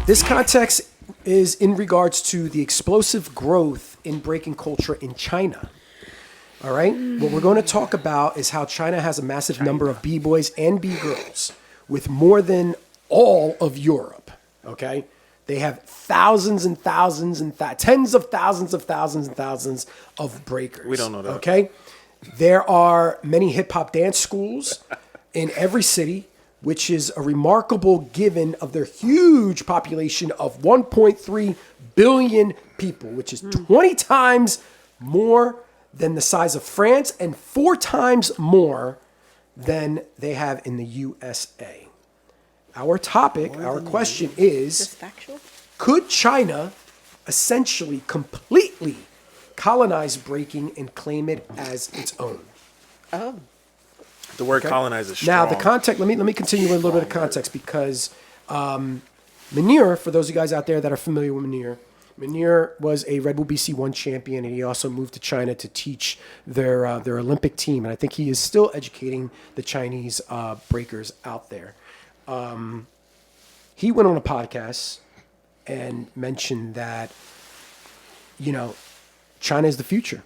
This context is in regards to the explosive growth in breaking culture in China. All right? What we're going to talk about is how China has a massive number of B-boys and B-girls with more than all of Europe. Okay? They have thousands and thousands and tens of thousands of breakers. We don't know that. Okay? There are many hip-hop dance schools in every city, which is a remarkable given of their huge population of 1.3 billion people, which is 20 times more than the size of France and 4 times more than they have in the USA. Our topic, our question is factual? Could China essentially completely colonize breaking and claim it as its own? Oh. The word colonize is strong. Now, the context, let me continue with a little bit of context because Munir, for those of you guys out there that are familiar with Munir was a Red Bull BC1 champion, and he also moved to China to teach their Olympic team. And I think he is still educating the Chinese breakers out there. He went on a podcast and mentioned that, China is the future.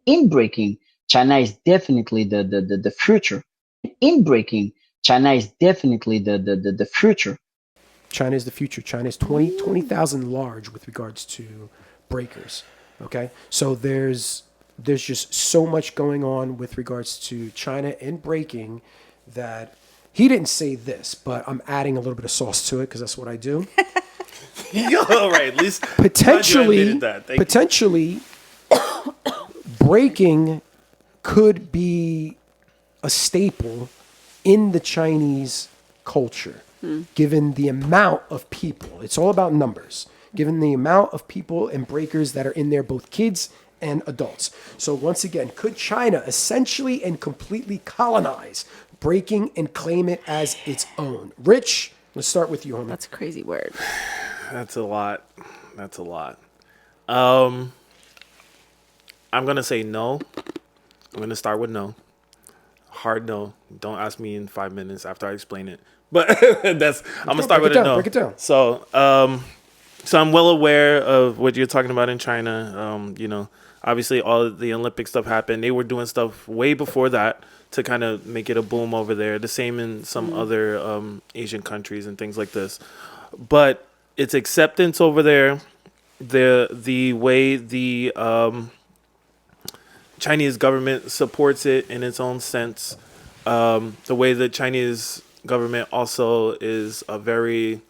In breaking, China is definitely the future. In breaking, China is definitely the future. China is the future. China is 20,000 large with regards to breakers. Okay, so there's just so much going on with regards to China and breaking that he didn't say this, but I'm adding a little bit of sauce to it because that's what I do. All right, at least Potentially, potentially, breaking could be a staple in the Chinese culture, given the amount of people. It's all about numbers. Given the amount of people and breakers that are in there, both kids and adults. So once again, could China essentially and completely colonize breaking and claim it as its own? Rich, let's start with you, homie. That's a crazy word. That's a lot. I'm going to say no. I'm going to start with no. Hard no. Don't ask me in 5 minutes after I explain it. But I'm going to start with a no. Break it down. So I'm well aware of what you're talking about in China. Obviously all of the Olympic stuff happened. They were doing stuff way before that to kind of make it a boom over there. The same in some other Asian countries and things like this. But its acceptance over there, the way the Chinese government supports it in its own sense, the way the Chinese government also is a very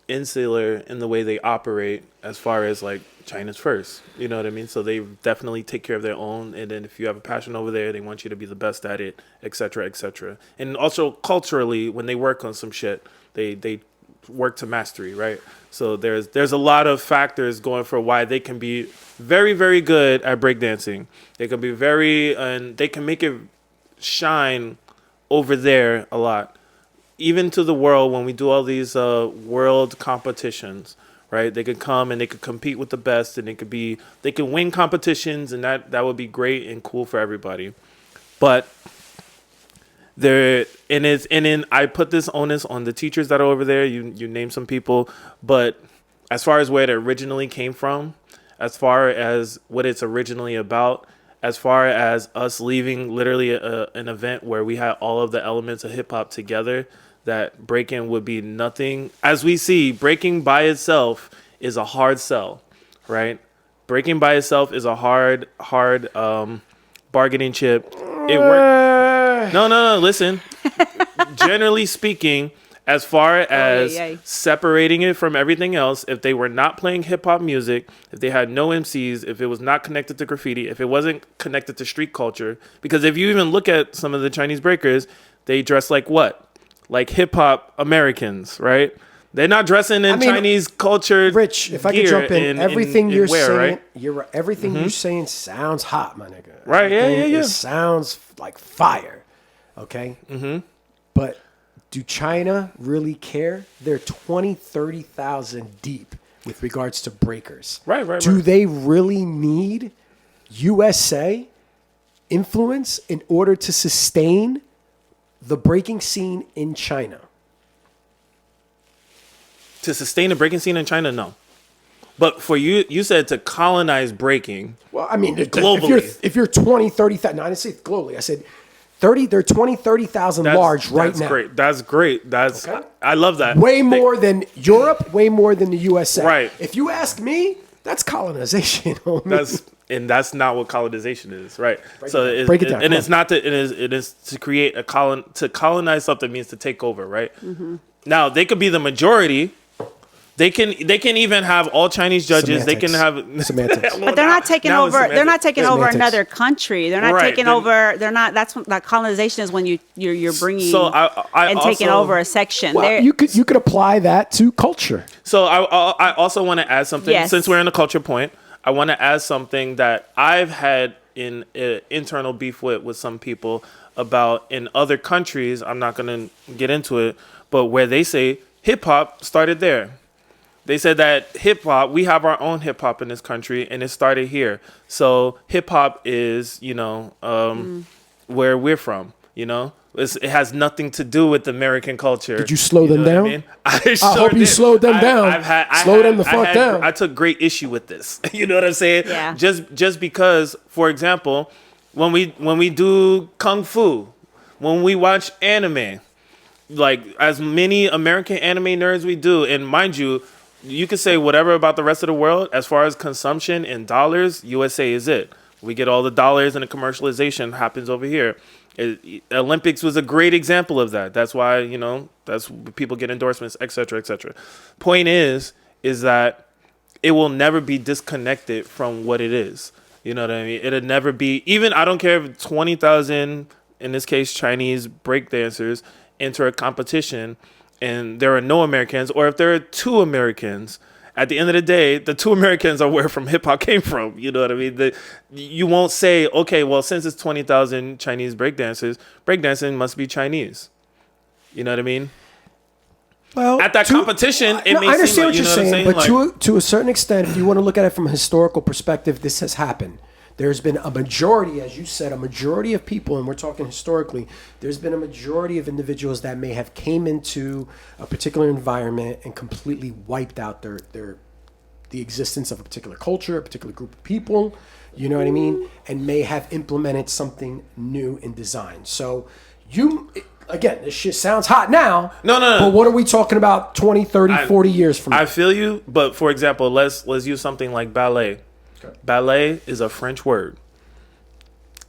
insular in the way they operate as far as like China's first, you know what I mean? So they definitely take care of their own, and then if you have a passion over there, they want you to be the best at it, etc., etc. And also culturally, when they work on some shit, they work to mastery, right? So there's a lot of factors going for why they can be very, very good at breakdancing. They can be and they can make it shine over there a lot. Even to the world, when we do all these world competitions, right? They could come and they could compete with the best, and they can win competitions, and that would be great and cool for everybody. But I put this onus on the teachers that are over there. You name some people, but as far as where it originally came from, as far as what it's originally about, as far as us leaving literally an event where we had all of the elements of hip hop together, that breaking would be nothing. As we see, breaking by itself is a hard sell, right? Breaking by itself is a hard bargaining chip. It worked. No. Listen. Generally speaking, as far as separating it from everything else, if they were not playing hip hop music, if they had no MCs, if it was not connected to graffiti, if it wasn't connected to street culture, because if you even look at some of the Chinese breakers, they dress like what? Like hip hop Americans, right? They're not dressing in Chinese culture. Rich, if I could jump in, everything you're saying, right? you're right. Everything you're saying sounds hot, my nigga. Right? Yeah. It sounds like fire. Okay. But do China really care? They're 20, 30,000 deep with regards to breakers. Right. Do they really need USA influence in order to sustain the breaking scene in China? To sustain the breaking scene in China, no. But for you, you said to colonize breaking. Well, I mean, globally. if you're 20, 30,000, no, I didn't say globally. I said 30, they're 20, 30,000 large right now. That's great. That's Okay. I love that. Way more than Europe, way more than the USA. Right. If you ask me, that's colonization. That's not what colonization is, right? Break it down. And it's not to it is to create to colonize something means to take over, right? Mm-hmm. Now they could be the majority. They can even have all Chinese judges. Semantics. They can have Semantics. But they're not taking now it's over. They're not taking over Semantics. another country. They're not Right, taking then- over. They're not. That's that colonization is when you're bringing So I and taking also- over a section. Well, They're- you could apply that to culture. So I also want to add something. Yes. Since we're in the culture point, I want to add something that I've had in internal beef with some people about in other countries. I'm not going to get into it, but where they say hip hop started there. They said that hip hop, we have our own hip hop in this country, and it started here. So hip hop is, where we're from. It has nothing to do with American culture. Did you slow them know what down? I mean? I hope you slowed them down. Slow them the fuck down. I took great issue with this. You know what I'm saying? Yeah. Just because, for example, when we do kung fu, when we watch anime, like as many American anime nerds we do, and mind you, you can say whatever about the rest of the world. As far as consumption in dollars, USA is it. We get all the dollars, and the commercialization happens over here. Olympics was a great example of that. That's why, that's people get endorsements, et cetera, et cetera. Point is that it will never be disconnected from what it is. You know what I mean? It'll never be, even, I don't care if 20,000, in this case, Chinese breakdancers enter a competition and there are no Americans, or if there are 2 Americans, at the end of the day, the 2 Americans are where from hip hop came from. You know what I mean? You won't say, okay, well, since it's 20,000 Chinese breakdancers, breakdancing must be Chinese. You know what I mean? Well, At that competition, it may I understand seem like, what you you're know what I'm saying, saying? but to a certain extent, if you want to look at it from a historical perspective, this has happened. There's been a majority, as you said, a majority of people, and we're talking historically, there's been a majority of individuals that may have came into a particular environment and completely wiped out the existence of a particular culture, a particular group of people, you know what I mean? And may have implemented something new in design. So again, this shit sounds hot now. No. But what are we talking about 20, 30, 40 years from now? I feel you, but for example, let's use something like ballet. Okay. Ballet is a French word.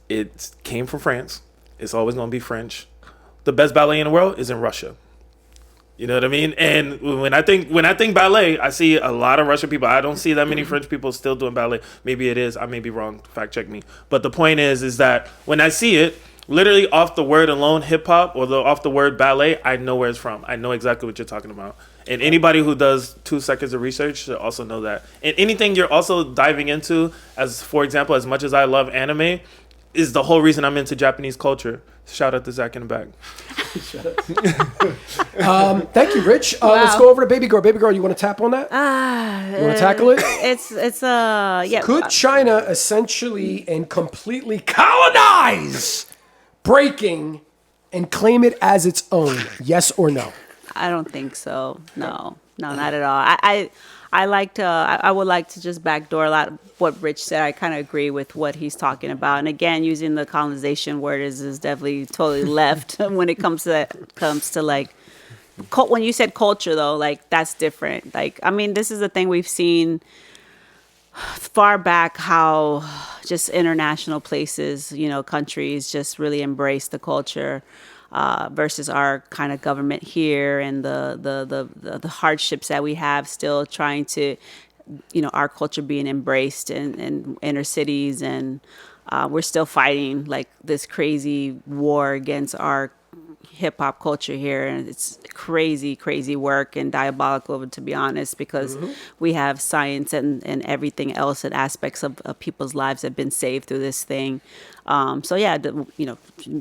It came from France. It's always going to be French. The best ballet in the world is in Russia. You know what I mean? And when I think ballet, I see a lot of Russian people. I don't see that many French people still doing ballet. Maybe it is. I may be wrong. Fact check me. But the point is that when I see it, literally off the word alone, hip hop, or off the word ballet, I know where it's from. I know exactly what you're talking about. And anybody who does 2 seconds of research should also know that. And anything you're also diving into, as for example, as much as I love anime, is the whole reason I'm into Japanese culture. Shout out to Zach in the back. Thank you, Rich. Let's go over to Baby Girl. Baby Girl, you want to tap on that? You want to tackle it? it's yeah. Could China essentially and completely colonize breaking and claim it as its own? Yes or no? I don't think so. No, not at all. I would like to just backdoor a lot of what Rich said. I kind of agree with what he's talking about. And again, using the colonization word is definitely totally left when it comes to like, when you said culture though, like that's different. Like, I mean, this is the thing we've seen far back, how just international places, countries just really embrace the culture. Versus our kind of government here and the hardships that we have still trying to, our culture being embraced in inner cities, and we're still fighting like this crazy war against our hip hop culture here, and it's crazy work and diabolical, to be honest, because we have science and everything else and aspects of people's lives have been saved through this thing. So yeah,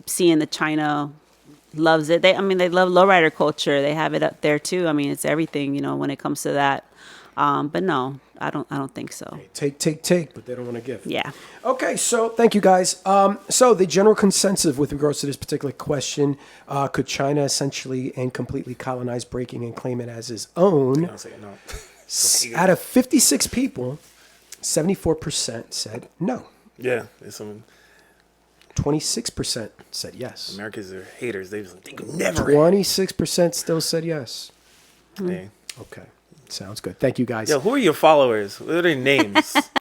seeing the China loves it. They love lowrider culture. They have it up there too. I mean, it's everything, when it comes to that. But no, I don't think so. Take, but they don't want to give. Yeah. Okay, so thank you guys. So the general consensus with regards to this particular question, could China essentially and completely colonize breaking and claim it as its own? I'll say no. Out of 56 people, 74% said no. Yeah, it's some 26% said yes. Americans are haters. They could never. 26% still said yes. Hey. Okay, sounds good. Thank you guys. Yo, who are your followers? What are their names?